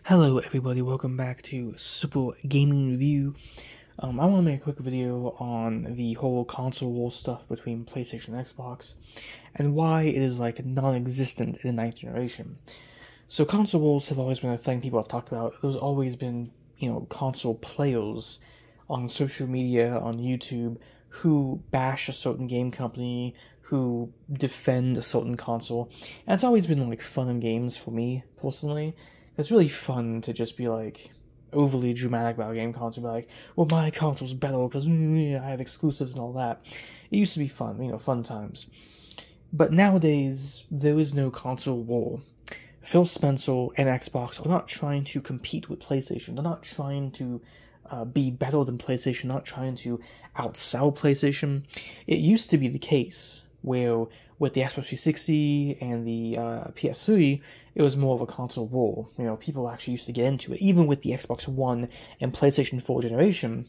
Hello everybody, welcome back to Simple Gaming Review. I want to make a quick video on the whole console war stuff between PlayStation and Xbox, and why it is like non-existent in the 9th generation. So console wars have always been a thing people have talked about. There's always been, console players on social media, on YouTube, who bash a certain game company, who defend a certain console, and it's always been like fun and games for me, personally. It's really fun to just be like overly dramatic about a game console, be like, well, my console's better because I have exclusives and all that. It used to be fun, fun times. But nowadays, there is no console war. Phil Spencer and Xbox are not trying to compete with PlayStation. They're not trying to be better than PlayStation, not trying to outsell PlayStation. It used to be the case where with the Xbox 360 and the PS3, it was more of a console war. People actually used to get into it. Even with the Xbox One and PlayStation 4 generation,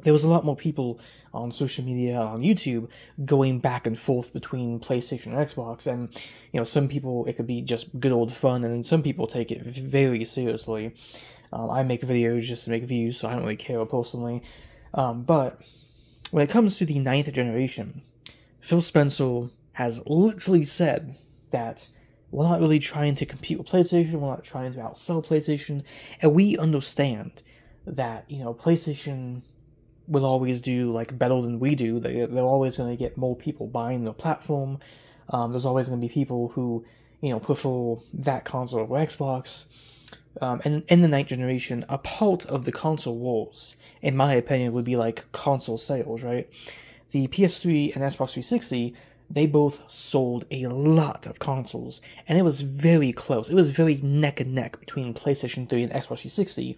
there was a lot more people on social media, on YouTube, going back and forth between PlayStation and Xbox. And, some people, it could be just good old fun, and some people take it very seriously. I make videos just to make views, so I don't really care personally. But when it comes to the 9th generation, Phil Spencer has literally said that we're not really trying to compete with PlayStation, we're not trying to outsell PlayStation, and we understand that, PlayStation will always do, better than we do. They're always going to get more people buying the platform. There's always going to be people who, prefer that console over Xbox. And in the 9th generation, a part of the console wars, in my opinion, would be like console sales, right? The PS3 and Xbox 360, they both sold a lot of consoles, and it was very close. It was very neck and neck between PlayStation 3 and Xbox 360.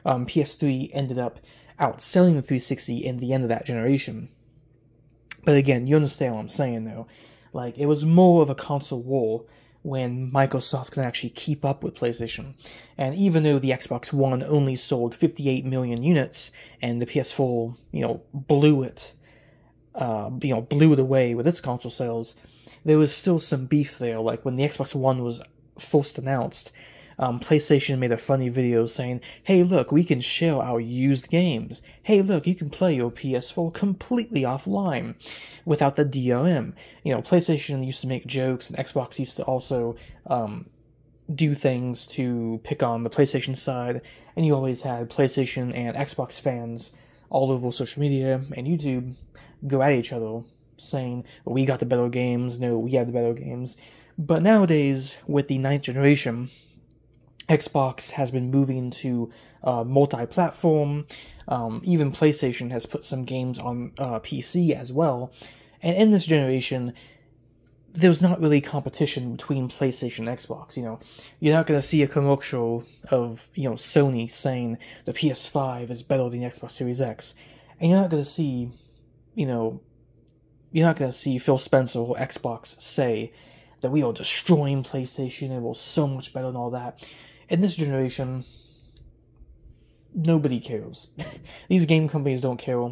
PS3 ended up outselling the 360 in the end of that generation. But again, you understand what I'm saying, though. It was more of a console war when Microsoft can actually keep up with PlayStation. And even though the Xbox One only sold 58 million units, and the PS4, blew it away with its console sales, there was still some beef there. Like when the Xbox One was first announced, PlayStation made a funny video saying, hey look, we can share our used games. Hey look, you can play your PS4 completely offline without the DRM. PlayStation used to make jokes, and Xbox used to also do things to pick on the PlayStation side, and you always had PlayStation and Xbox fans all over social media and YouTube go at each other, saying, well, we got the better games, no, we have the better games. But nowadays, with the 9th generation, Xbox has been moving to multi-platform. Even PlayStation has put some games on PC as well. And in this generation, there's not really competition between PlayStation and Xbox. You're not going to see a commercial of, Sony saying the PS5 is better than the Xbox Series X. And you're not going to see, Phil Spencer or Xbox say that we are destroying PlayStation and we're so much better and all that. In this generation, nobody cares. These game companies don't care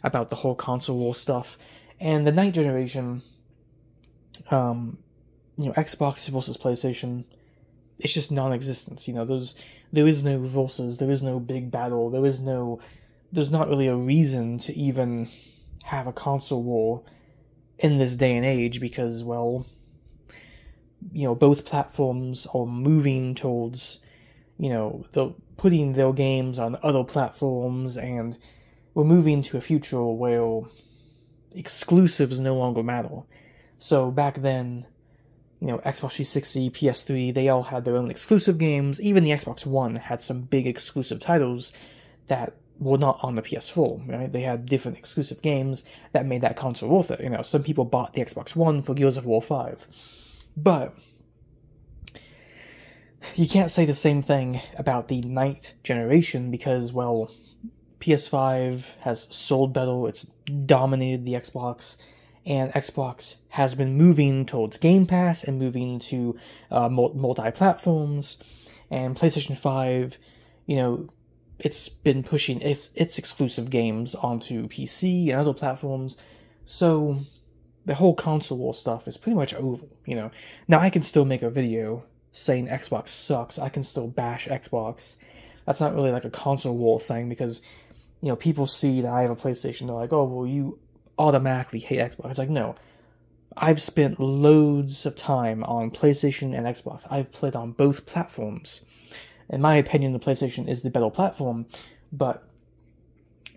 about the whole console war stuff. And the 9th generation, Xbox versus PlayStation, it's just non-existent. There is no versus, there is no big battle, there's not really a reason to even have a console war in this day and age, because, well, both platforms are moving towards, they're putting their games on other platforms, and we're moving to a future where exclusives no longer matter. So back then, Xbox 360, PS3, they all had their own exclusive games. Even the Xbox One had some big exclusive titles that were not on the PS4, right? They had different exclusive games that made that console worth it. Some people bought the Xbox One for Gears of War 5. But you can't say the same thing about the 9th generation because, well, PS5 has sold better, it's dominated the Xbox, and Xbox has been moving towards Game Pass and moving to multi-platforms, and PlayStation 5, it's been pushing its exclusive games onto PC and other platforms, so the whole console war stuff is pretty much over, Now, I can still make a video saying Xbox sucks, I can still bash Xbox. That's not really like a console war thing, because, you know, people see that I have a PlayStation, they're like, oh, well, you automatically hate Xbox. It's like, no. I've spent loads of time on PlayStation and Xbox. I've played on both platforms. In my opinion, the PlayStation is the better platform, but,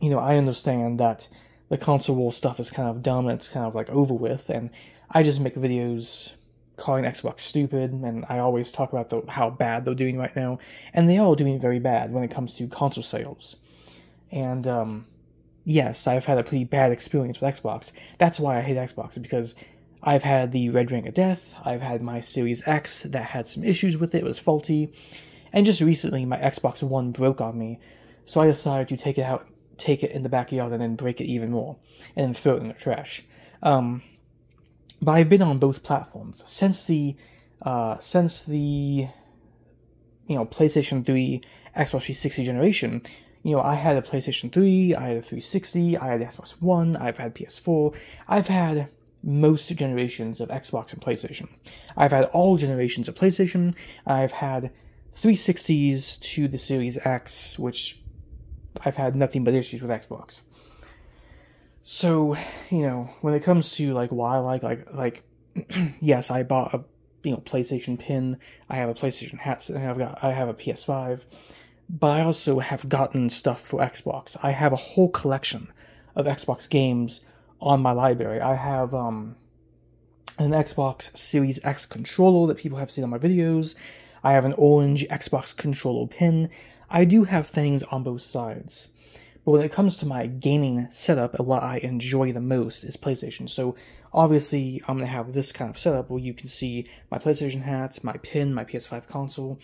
you know, I understand that the console war stuff is kind of dumb, and it's kind of like over with, and I just make videos calling Xbox stupid, and I always talk about how bad they're doing right now, and they are doing very bad when it comes to console sales. And, yes, I've had a pretty bad experience with Xbox. That's why I hate Xbox, because I've had the Red Ring of Death, I've had my Series X that had some issues with it, it was faulty, and just recently my Xbox One broke on me, so I decided to take it in the backyard and then break it even more, and then throw it in the trash. But I've been on both platforms since the you know, PlayStation 3, Xbox 360 generation. You know, I had a PlayStation 3, I had a 360, I had the Xbox One, I've had PS4, I've had most generations of Xbox and PlayStation. I've had all generations of PlayStation, I've had 360s to the Series X, which I've had nothing but issues with Xbox. So, you know, when it comes to, like, why I like, yes, I bought a, you know, PlayStation pin, I have a PlayStation hat, and I have a PS5, but I also have gotten stuff for Xbox. I have a whole collection of Xbox games on my library. I have, an Xbox Series X controller that people have seen on my videos. I have an orange Xbox controller pin. I do have things on both sides. But when it comes to my gaming setup, and what I enjoy the most is PlayStation. So, obviously, I'm going to have this kind of setup where you can see my PlayStation hat, my pin, my PS5 console,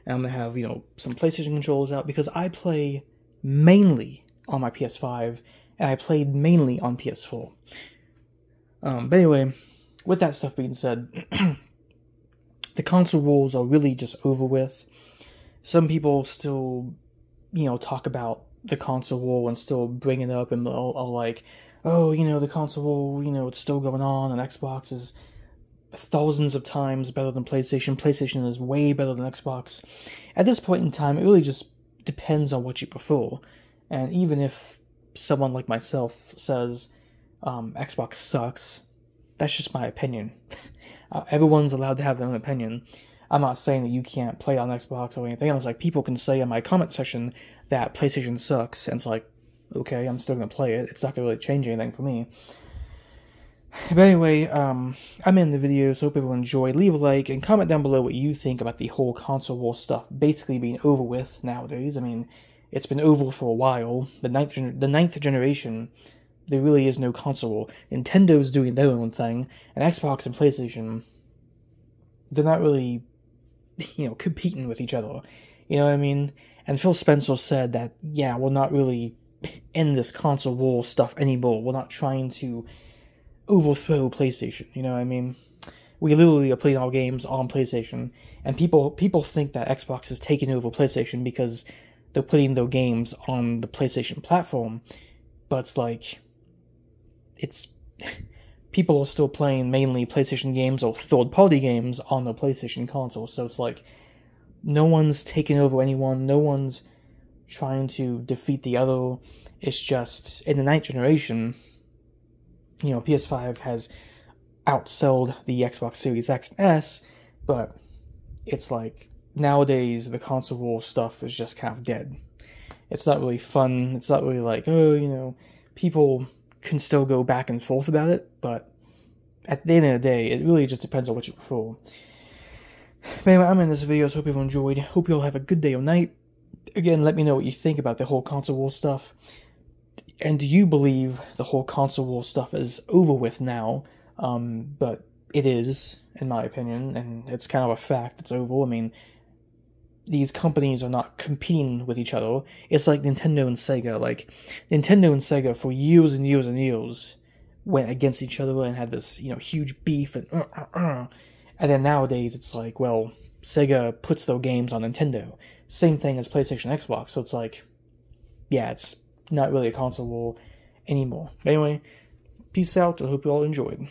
and I'm going to have, you know, some PlayStation controllers out, because I play mainly on my PS5, and I played mainly on PS4. But anyway, with that stuff being said, the console wars are really just over with. Some people still, you know, talk about the console war and still bring it up, and are like, oh, you know, the console war, you know, it's still going on, and Xbox is thousands of times better than PlayStation. PlayStation is way better than Xbox. At this point in time, it really just depends on what you prefer. And even if someone like myself says Xbox sucks, that's just my opinion. Everyone's allowed to have their own opinion. I'm not saying that you can't play on Xbox or anything else. Like, people can say in my comment section that PlayStation sucks, and it's like, okay, I'm still going to play it. It's not going to really change anything for me. But anyway, I'm in the video, so hope everyone enjoyed. Leave a like, and comment down below what you think about the whole console war stuff basically being over with nowadays. I mean, it's been over for a while. The ninth generation, there really is no console war. Nintendo's doing their own thing, and Xbox and PlayStation, they're not really, you know, competing with each other. You know what I mean? And Phil Spencer said that, yeah, we're not really in this console war stuff anymore. We're not trying to overthrow PlayStation, you know what I mean? We literally are playing our games on PlayStation, and people think that Xbox is taking over PlayStation because they're putting their games on the PlayStation platform, but it's like, people are still playing mainly PlayStation games or third-party games on the PlayStation console, so it's like, no one's taking over anyone, no one's trying to defeat the other. It's just, in the ninth generation, you know, PS5 has outsold the Xbox Series X and S, but it's like, nowadays, the console war stuff is just kind of dead. It's not really fun, it's not really like, oh, you know, people can still go back and forth about it, but at the end of the day, it really just depends on what you prefer. But anyway, I'm in this video, so hope you all enjoyed. Hope you all have a good day or night. Again, let me know what you think about the whole console war stuff. And do you believe the whole console war stuff is over with now? But it is, in my opinion, and it's kind of a fact, it's over. I mean, these companies are not competing with each other. It's like Nintendo and Sega. Like, Nintendo and Sega for years and years and years went against each other and had this, you know, huge beef, and then nowadays it's like, well, Sega puts their games on Nintendo. Same thing as PlayStation, Xbox, so it's like, yeah, it's not really a console war anymore. But anyway, peace out, I hope you all enjoyed.